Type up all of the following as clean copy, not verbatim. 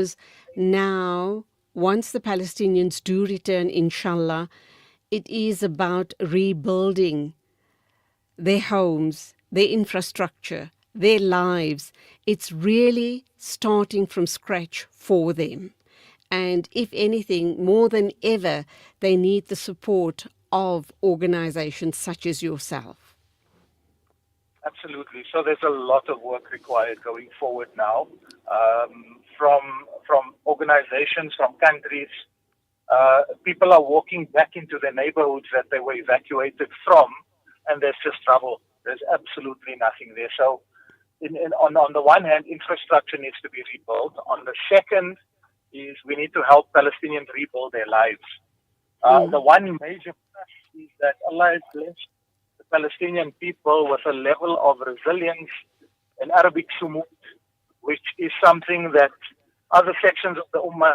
because now, once the Palestinians do return, inshallah, it is about rebuilding their homes, their infrastructure, their lives. It's really starting from scratch for them. And if anything, more than ever, they need the support of organizations such as yourself. Absolutely. So there's a lot of work required going forward now, from organizations, from countries. People are walking back into their neighborhoods that they were evacuated from, and there's just trouble. There's absolutely nothing there. So on the one hand, infrastructure needs to be rebuilt. On the second is we need to help Palestinians rebuild their lives. The one major plus is that Allah has blessed the Palestinian people with a level of resilience and Arabic sumud, which is something that other sections of the Ummah,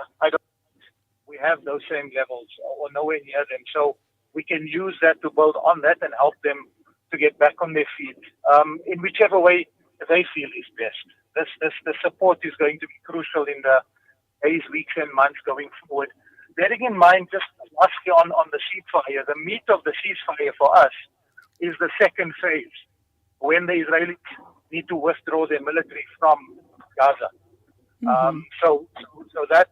we have those same levels or nowhere near them. So we can use that to build on that and help them to get back on their feet in whichever way they feel is best. The support is going to be crucial in the days, weeks, and months going forward. Bearing in mind, just lastly on the ceasefire, the meat of the ceasefire for us is the second phase, when the Israelis need to withdraw their military from Gaza. So that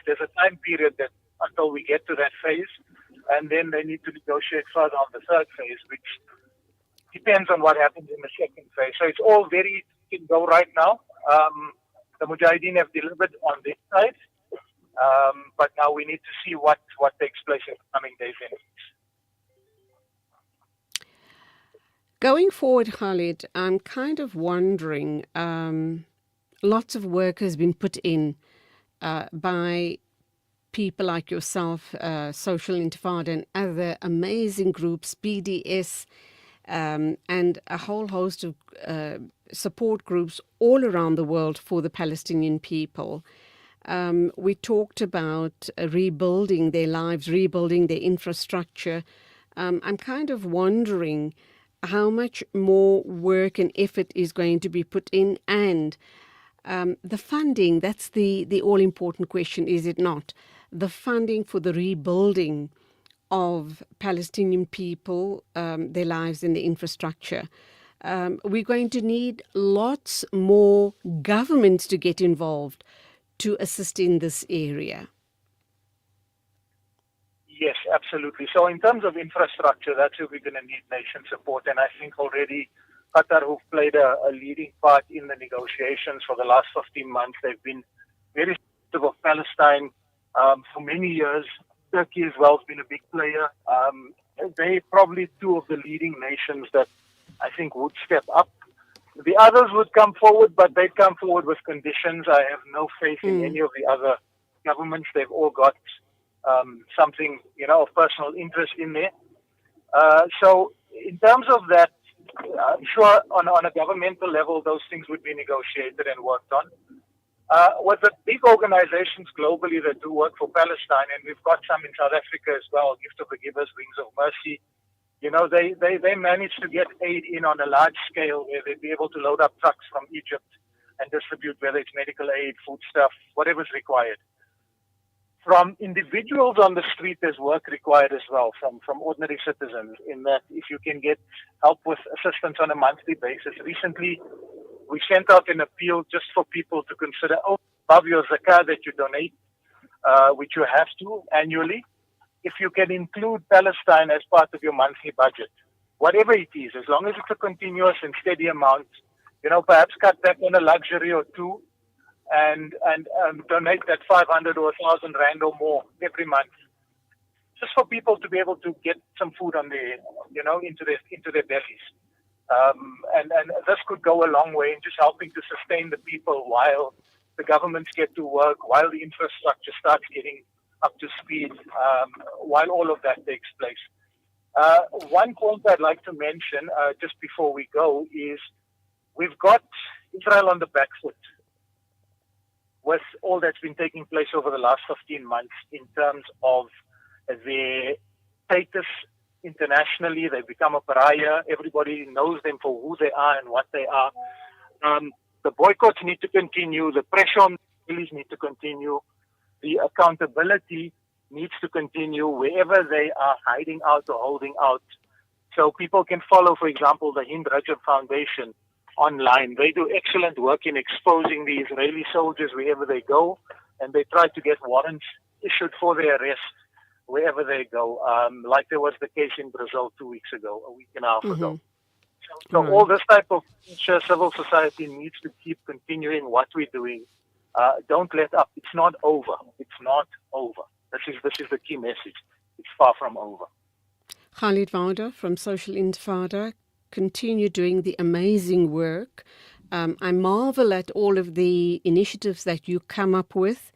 there's a time period that until we get to that phase, and then they need to negotiate further on the third phase, which depends on what happens in the second phase. So it's all very in go right now. The Mujahideen have delivered on this side, but now we need to see what takes place in the coming days and weeks. Going forward, Khalid, I'm kind of wondering, lots of work has been put in by people like yourself, Social Intifada and other amazing groups, BDS, and a whole host of support groups all around the world for the Palestinian people. We talked about rebuilding their lives, rebuilding their infrastructure. I'm kind of wondering how much more work and effort is going to be put in, and the funding, that's the all-important question, is it not? The funding for the rebuilding of Palestinian people, their lives and their infrastructure. We're going to need lots more governments to get involved to assist in this area. Yes, absolutely. So in terms of infrastructure, that's where we're going to need nation support. And I think already Qatar, who've played a leading part in the negotiations for the last 15 months, they've been very supportive of Palestine for many years. Turkey as well has been a big player. They're probably two of the leading nations that I think would step up. The others would come forward, but they'd come forward with conditions. I have no faith in any of the other governments. They've all got something, of personal interest in there. So in terms of that, I'm sure on a governmental level, those things would be negotiated and worked on. With the big organizations globally that do work for Palestine, and we've got some in South Africa as well, Gift of the Givers, Wings of Mercy, they managed to get aid in on a large scale where they'd be able to load up trucks from Egypt and distribute, whether it's medical aid, foodstuff, whatever's required. From individuals on the street, there's work required as well from ordinary citizens, in that if you can get help with assistance on a monthly basis. Recently, we sent out an appeal just for people to consider, above your zakah that you donate, which you have to annually, if you can include Palestine as part of your monthly budget, whatever it is, as long as it's a continuous and steady amount, perhaps cut back on a luxury or two, and donate that 500 or 1,000 rand or more every month, just for people to be able to get some food on their, into their bellies. And this could go a long way in just helping to sustain the people while the governments get to work, while the infrastructure starts getting up to speed, while all of that takes place. One point I'd like to mention just before we go is we've got Israel on the back foot with all that's been taking place over the last 15 months in terms of their status internationally. They've become a pariah. Everybody knows them for who they are and what they are. The boycotts need to continue. The pressure on Israelis need to continue. The accountability needs to continue wherever they are hiding out or holding out. So people can follow, for example, the Hind Rajab Foundation online. They do excellent work in exposing the Israeli soldiers wherever they go, and they try to get warrants issued for their arrest wherever they go, like there was the case in Brazil 2 weeks ago, a week and a half ago. So all this type of civil society needs to keep continuing what we're doing. Don't let up. It's not over. It's not over. This is the key message. It's far from over. Khalid Vawda from Social Intifada, continue doing the amazing work. I marvel at all of the initiatives that you come up with.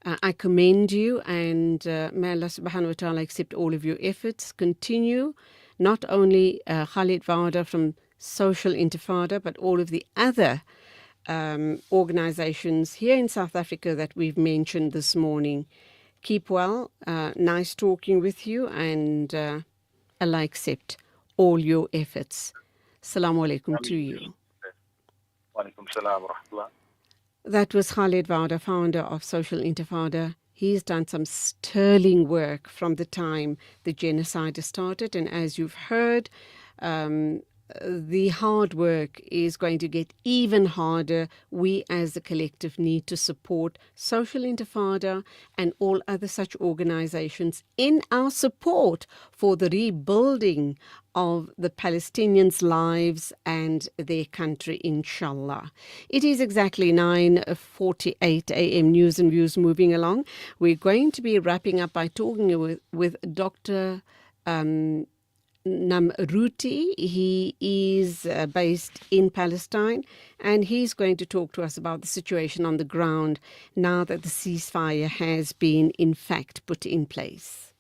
I commend you, and may Allah subhanahu wa ta'ala accept all of your efforts. Continue, not only Khalid Vawda from Social Intifada, but all of the other organizations here in South Africa that we've mentioned this morning. Keep well. Nice talking with you, and Allah accept all your efforts. Assalamu alaikum to you. Wa alaikum salam wa rahmatullah. That was Khalid Vawda, founder of Social Intifada. He's done some sterling work from the time the genocide started. And as you've heard, the hard work is going to get even harder. We as a collective need to support Social Intifada and all other such organizations in our support for the rebuilding of the Palestinians' lives and their country, inshallah. It is exactly 9:48 a.m. News and Views moving along. We're going to be wrapping up by talking with Dr. Namruti. He is based in Palestine, and he's going to talk to us about the situation on the ground now that the ceasefire has been in fact put in place.